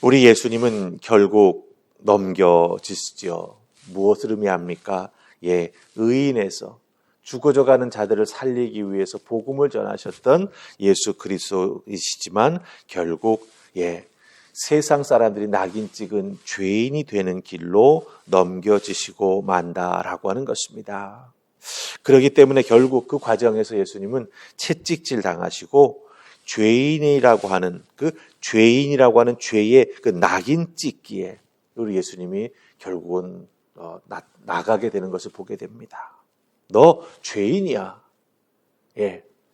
우리 예수님은 결국 넘겨지시지요. 무엇을 의미합니까? 의인에서 죽어져가는 자들을 살리기 위해서 복음을 전하셨던 예수 그리스도이시지만 결국 세상 사람들이 낙인 찍은 죄인이 되는 길로 넘겨지시고 만다라고 하는 것입니다. 그렇기 때문에 결국 그 과정에서 예수님은 채찍질 당하시고 죄인이라고 하는 죄의 그 낙인 찍기에 우리 예수님이 결국은 나가게 되는 것을 보게 됩니다. 너 죄인이야.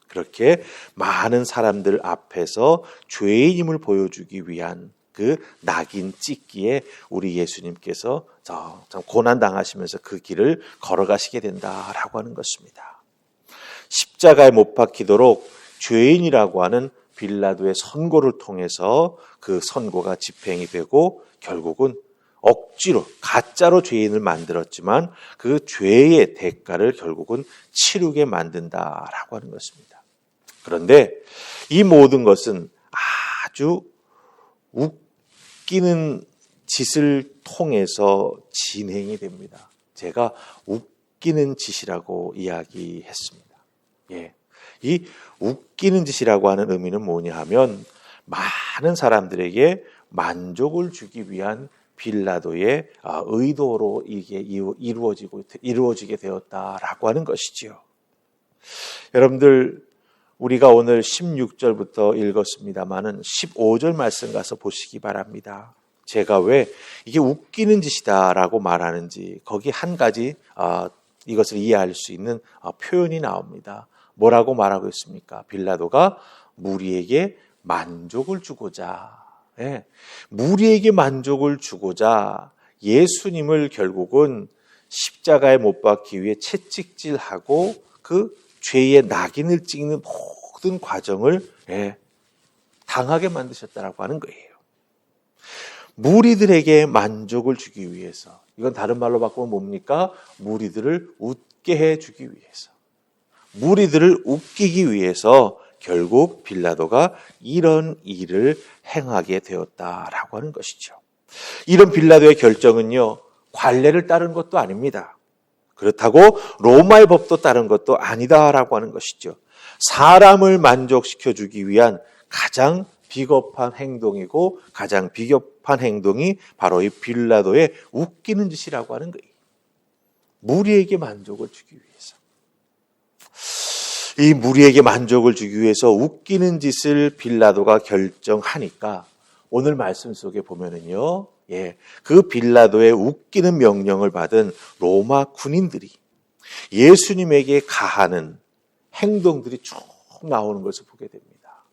그렇게 많은 사람들 앞에서 죄인임을 보여주기 위한 그 낙인 찍기에 우리 예수님께서 참 고난당하시면서 그 길을 걸어가시게 된다라고 하는 것입니다. 십자가에 못 박히도록 죄인이라고 하는 빌라도의 선고를 통해서 그 선고가 집행이 되고 결국은 억지로 가짜로 죄인을 만들었지만 그 죄의 대가를 결국은 치르게 만든다라고 하는 것입니다. 그런데 이 모든 것은 아주 웃기는 짓을 통해서 진행이 됩니다. 제가 웃기는 짓이라고 이야기했습니다. 이 웃기는 짓이라고 하는 의미는 뭐냐 하면 많은 사람들에게 만족을 주기 위한 빌라도의 의도로 이게 이루어지게 되었다라고 하는 것이지요. 여러분들 우리가 오늘 16절부터 읽었습니다마는 15절 말씀 가서 보시기 바랍니다. 제가 왜 이게 웃기는 짓이다라고 말하는지 거기 한 가지 이것을 이해할 수 있는 표현이 나옵니다. 뭐라고 말하고 있습니까? 빌라도가 무리에게 만족을 주고자 무리에게 만족을 주고자 예수님을 결국은 십자가에 못 박기 위해 채찍질하고 그 죄의 낙인을 찍는 모든 과정을 당하게 만드셨다라고 하는 거예요. 무리들에게 만족을 주기 위해서, 이건 다른 말로 바꾸면 뭡니까? 무리들을 웃게 해주기 위해서, 무리들을 웃기기 위해서 결국 빌라도가 이런 일을 행하게 되었다라고 하는 것이죠. 이런 빌라도의 결정은요, 관례를 따른 것도 아닙니다. 그렇다고 로마의 법도 따른 것도 아니다라고 하는 것이죠. 사람을 만족시켜주기 위한 가장 비겁한 행동이고 가장 비겁한 행동이 바로 이 빌라도의 웃기는 짓이라고 하는 거예요. 무리에게 만족을 주기 위해서. 이 무리에게 만족을 주기 위해서 웃기는 짓을 빌라도가 결정하니까 오늘 말씀 속에 보면은요, 그 빌라도의 웃기는 명령을 받은 로마 군인들이 예수님에게 가하는 행동들이 쭉 나오는 것을 보게 됩니다.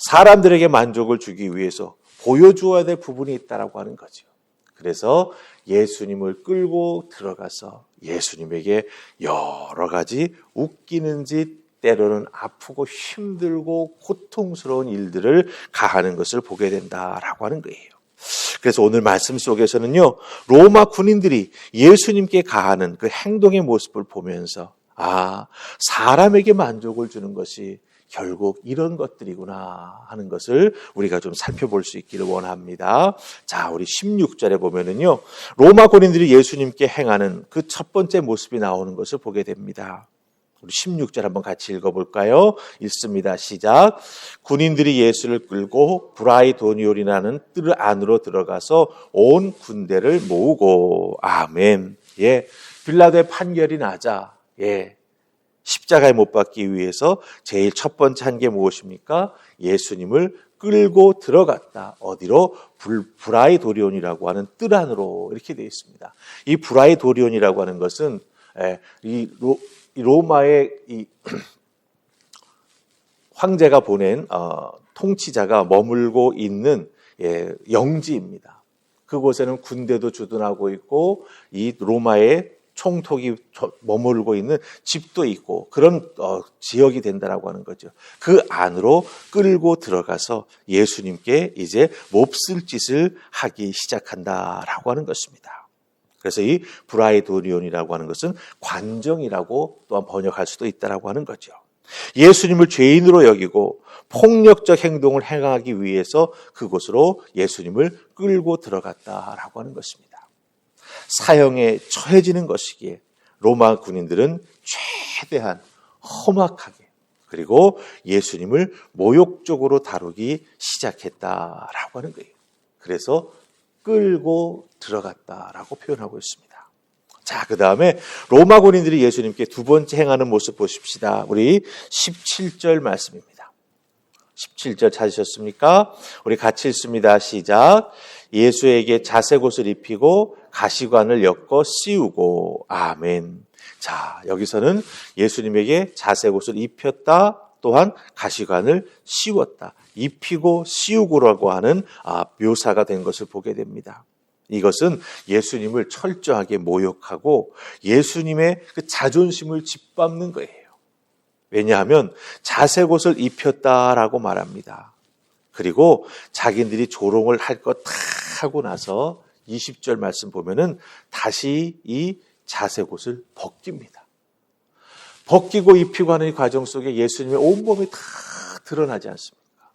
사람들에게 만족을 주기 위해서 보여주어야 될 부분이 있다라고 하는 거죠. 그래서 예수님을 끌고 들어가서 예수님에게 여러 가지 웃기는 짓, 때로는 아프고 힘들고 고통스러운 일들을 가하는 것을 보게 된다라고 하는 거예요. 그래서 오늘 말씀 속에서는요, 로마 군인들이 예수님께 가하는 그 행동의 모습을 보면서 사람에게 만족을 주는 것이 결국 이런 것들이구나 하는 것을 우리가 좀 살펴볼 수 있기를 원합니다. 자, 우리 16절에 보면은요, 로마 군인들이 예수님께 행하는 그 첫 번째 모습이 나오는 것을 보게 됩니다. 우리 16절 한번 같이 읽어볼까요? 읽습니다. 시작. 군인들이 예수를 끌고 브라이도니올이라는 뜰 안으로 들어가서 온 군대를 모으고. 아멘. 빌라도의 판결이 나자 십자가에 못 박기 위해서 제일 첫 번째 한 게 무엇입니까? 예수님을 끌고 들어갔다. 어디로? 브라이도리온이라고 하는 뜰 안으로 이렇게 되어 있습니다. 이 브라이도리온이라고 하는 것은 이 로마의 이 황제가 보낸 통치자가 머물고 있는 영지입니다. 그곳에는 군대도 주둔하고 있고 이 로마의 총독이 머물고 있는 집도 있고 그런 지역이 된다라고 하는 거죠. 그 안으로 끌고 들어가서 예수님께 이제 몹쓸 짓을 하기 시작한다라고 하는 것입니다. 그래서 이 브라이도리온이라고 하는 것은 관정이라고 또한 번역할 수도 있다라고 하는 거죠. 예수님을 죄인으로 여기고 폭력적 행동을 행하기 위해서 그곳으로 예수님을 끌고 들어갔다라고 하는 것입니다. 사형에 처해지는 것이기에 로마 군인들은 최대한 험악하게 그리고 예수님을 모욕적으로 다루기 시작했다라고 하는 거예요. 그래서 끌고 들어갔다라고 표현하고 있습니다. 자, 그 다음에 로마 군인들이 예수님께 두 번째 행하는 모습 보십시다. 우리 17절 말씀입니다. 17절 찾으셨습니까? 우리 같이 읽습니다. 시작. 예수에게 자색옷을 입히고 가시관을 엮어 씌우고 아멘. 자, 여기서는 예수님에게 자색옷을 입혔다, 또한 가시관을 씌웠다. 입히고 씌우고라고 하는 묘사가 된 것을 보게 됩니다. 이것은 예수님을 철저하게 모욕하고 예수님의 그 자존심을 짓밟는 거예요. 왜냐하면 자색옷을 입혔다라고 말합니다. 그리고 자기들이 조롱을 할 것 다 하고 나서 20절 말씀 보면은 다시 이 자색옷을 벗깁니다. 벗기고 입히고 하는 이 과정 속에 예수님의 온몸이 다 드러나지 않습니까?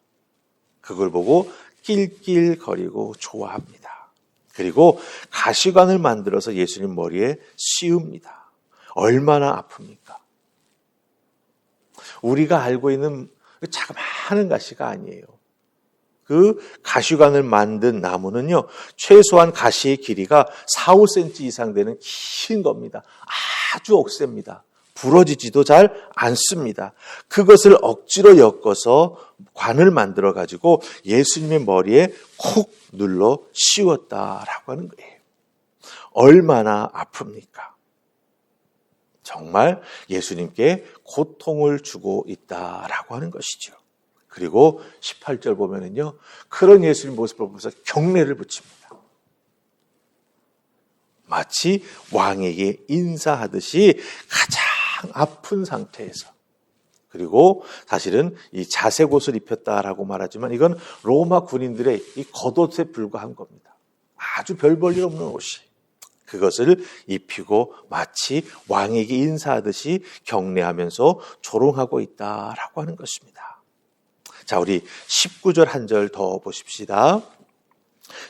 그걸 보고 낄낄거리고 좋아합니다. 그리고 가시관을 만들어서 예수님 머리에 씌웁니다. 얼마나 아픕니까? 우리가 알고 있는 자그마한 가시가 아니에요. 그 가시관을 만든 나무는요, 최소한 가시의 길이가 4, 5cm 이상 되는 긴 겁니다. 아주 억셉니다. 부러지지도 잘 않습니다. 그것을 억지로 엮어서 관을 만들어 가지고 예수님의 머리에 콕 눌러 씌웠다라고 하는 거예요. 얼마나 아픕니까? 정말 예수님께 고통을 주고 있다라고 하는 것이죠. 그리고 18절 보면은요, 그런 예수님 모습을 보면서 경례를 붙입니다. 마치 왕에게 인사하듯이 가장 아픈 상태에서, 그리고 사실은 이 자색옷을 입혔다라고 말하지만 이건 로마 군인들의 이 겉옷에 불과한 겁니다. 아주 별 볼 일 없는 옷이. 그것을 입히고 마치 왕에게 인사하듯이 경례하면서 조롱하고 있다라고 하는 것입니다. 자, 우리 19절 한 절 더 보십시다.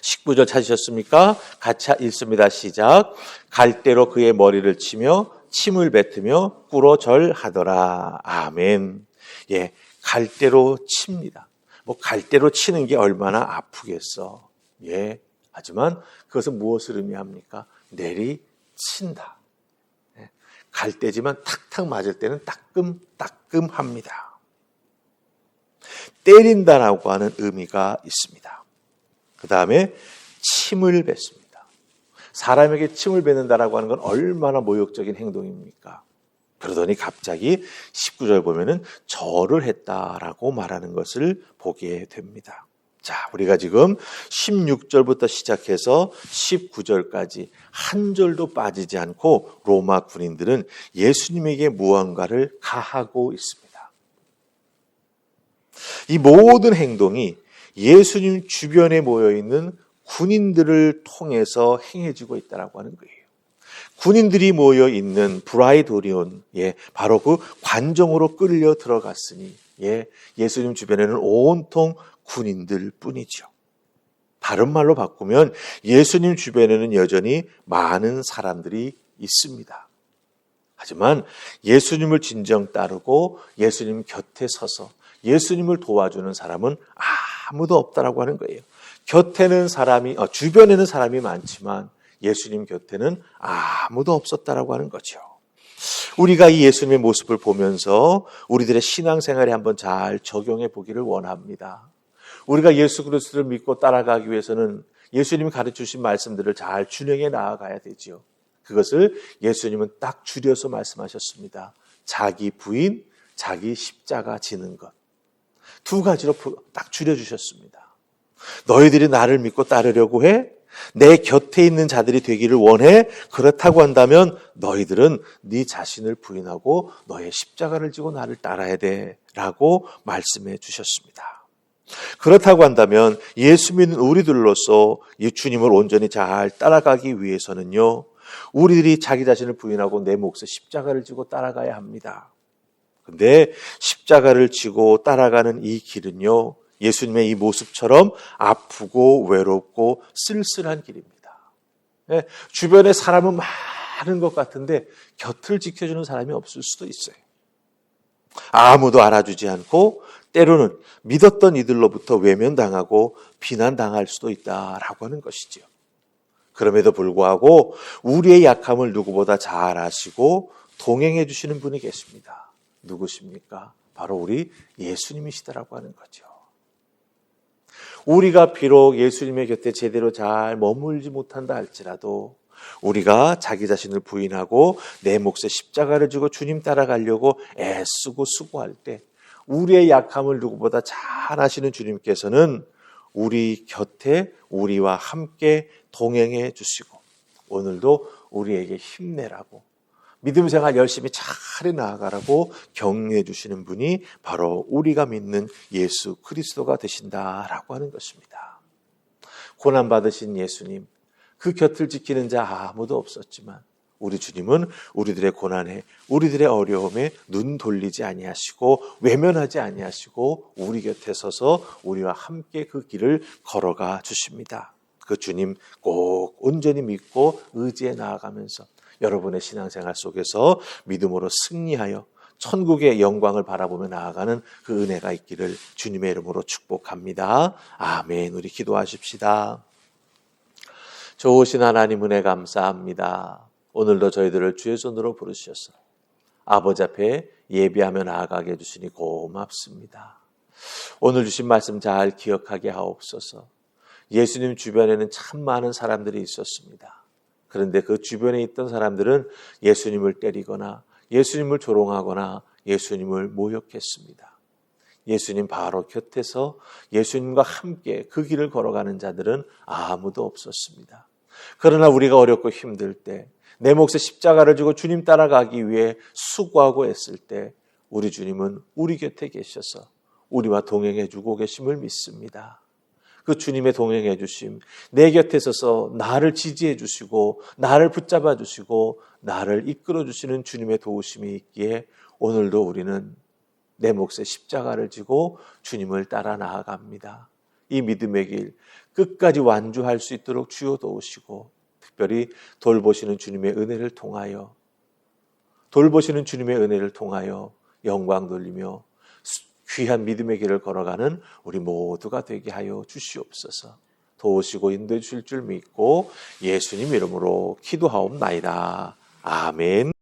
19절 찾으셨습니까? 같이 읽습니다. 시작. 갈대로 그의 머리를 치며 침을 뱉으며 꿇어 절하더라. 아멘. 예, 갈대로 칩니다. 뭐 갈대로 치는 게 얼마나 아프겠어. 예, 하지만 그것은 무엇을 의미합니까? 내리친다. 예, 갈대지만 탁탁 맞을 때는 따끔따끔합니다. 때린다라고 하는 의미가 있습니다. 그 다음에 침을 뱉습니다. 사람에게 침을 뱉는다라고 하는 건 얼마나 모욕적인 행동입니까? 그러더니 갑자기 19절 보면은 절을 했다라고 말하는 것을 보게 됩니다. 자, 우리가 지금 16절부터 시작해서 19절까지 한 절도 빠지지 않고 로마 군인들은 예수님에게 무언가를 가하고 있습니다. 이 모든 행동이 예수님 주변에 모여있는 군인들을 통해서 행해지고 있다고 하는 거예요. 군인들이 모여있는 브라이도리온, 바로 그 관정으로 끌려 들어갔으니, 예수님 주변에는 온통 군인들 뿐이죠. 다른 말로 바꾸면 예수님 주변에는 여전히 많은 사람들이 있습니다. 하지만 예수님을 진정 따르고 예수님 곁에 서서 예수님을 도와주는 사람은 아무도 없다라고 하는 거예요. 주변에는 사람이 많지만 예수님 곁에는 아무도 없었다라고 하는 거죠. 우리가 이 예수님의 모습을 보면서 우리들의 신앙생활에 한번 잘 적용해 보기를 원합니다. 우리가 예수 그리스도를 믿고 따라가기 위해서는 예수님이 가르치신 말씀들을 잘 준행해 나아가야 되죠. 그것을 예수님은 딱 줄여서 말씀하셨습니다. 자기 부인, 자기 십자가 지는 것. 두 가지로 딱 줄여주셨습니다. 너희들이 나를 믿고 따르려고 해? 내 곁에 있는 자들이 되기를 원해? 그렇다고 한다면 너희들은 네 자신을 부인하고 너의 십자가를 지고 나를 따라야 돼 라고 말씀해 주셨습니다. 그렇다고 한다면 예수 믿는 우리들로서 이 주님을 온전히 잘 따라가기 위해서는요, 우리들이 자기 자신을 부인하고 내 몫의 십자가를 지고 따라가야 합니다. 근데 십자가를 지고 따라가는 이 길은요, 예수님의 이 모습처럼 아프고 외롭고 쓸쓸한 길입니다. 예, 주변에 사람은 많은 것 같은데 곁을 지켜주는 사람이 없을 수도 있어요. 아무도 알아주지 않고 때로는 믿었던 이들로부터 외면당하고 비난당할 수도 있다라고 하는 것이지요. 그럼에도 불구하고 우리의 약함을 누구보다 잘 아시고 동행해 주시는 분이 계십니다. 누구십니까? 바로 우리 예수님이시다라고 하는 거죠. 우리가 비록 예수님의 곁에 제대로 잘 머물지 못한다 할지라도 우리가 자기 자신을 부인하고 내 몫에 십자가를 지고 주님 따라가려고 애쓰고 수고할 때 우리의 약함을 누구보다 잘 아시는 주님께서는 우리 곁에 우리와 함께 동행해 주시고 오늘도 우리에게 힘내라고 믿음 생활 열심히 잘 나아가라고 격려해 주시는 분이 바로 우리가 믿는 예수 그리스도가 되신다라고 하는 것입니다. 고난받으신 예수님, 그 곁을 지키는 자 아무도 없었지만 우리 주님은 우리들의 고난에 우리들의 어려움에 눈 돌리지 아니하시고 외면하지 아니하시고 우리 곁에 서서 우리와 함께 그 길을 걸어가 주십니다. 그 주님 꼭 온전히 믿고 의지해 나아가면서 여러분의 신앙생활 속에서 믿음으로 승리하여 천국의 영광을 바라보며 나아가는 그 은혜가 있기를 주님의 이름으로 축복합니다. 아멘. 우리 기도하십시다. 좋으신 하나님 은혜 감사합니다. 오늘도 저희들을 주의 손으로 부르셔서 아버지 앞에 예배하며 나아가게 해주시니 고맙습니다. 오늘 주신 말씀 잘 기억하게 하옵소서. 예수님 주변에는 참 많은 사람들이 있었습니다. 그런데 그 주변에 있던 사람들은 예수님을 때리거나 예수님을 조롱하거나 예수님을 모욕했습니다. 예수님 바로 곁에서 예수님과 함께 그 길을 걸어가는 자들은 아무도 없었습니다. 그러나 우리가 어렵고 힘들 때 내 몫에 십자가를 지고 주님 따라가기 위해 수고하고 애쓸 때 우리 주님은 우리 곁에 계셔서 우리와 동행해 주고 계심을 믿습니다. 그 주님의 동행해 주심, 내 곁에 서서 나를 지지해 주시고 나를 붙잡아 주시고 나를 이끌어 주시는 주님의 도우심이 있기에 오늘도 우리는 내 몫에 십자가를 지고 주님을 따라 나아갑니다. 이 믿음의 길 끝까지 완주할 수 있도록 주여 도우시고 특별히 돌보시는 주님의 은혜를 통하여 영광 돌리며 귀한 믿음의 길을 걸어가는 우리 모두가 되게 하여 주시옵소서. 도우시고 인도해 주실 줄 믿고 예수님 이름으로 기도하옵나이다. 아멘.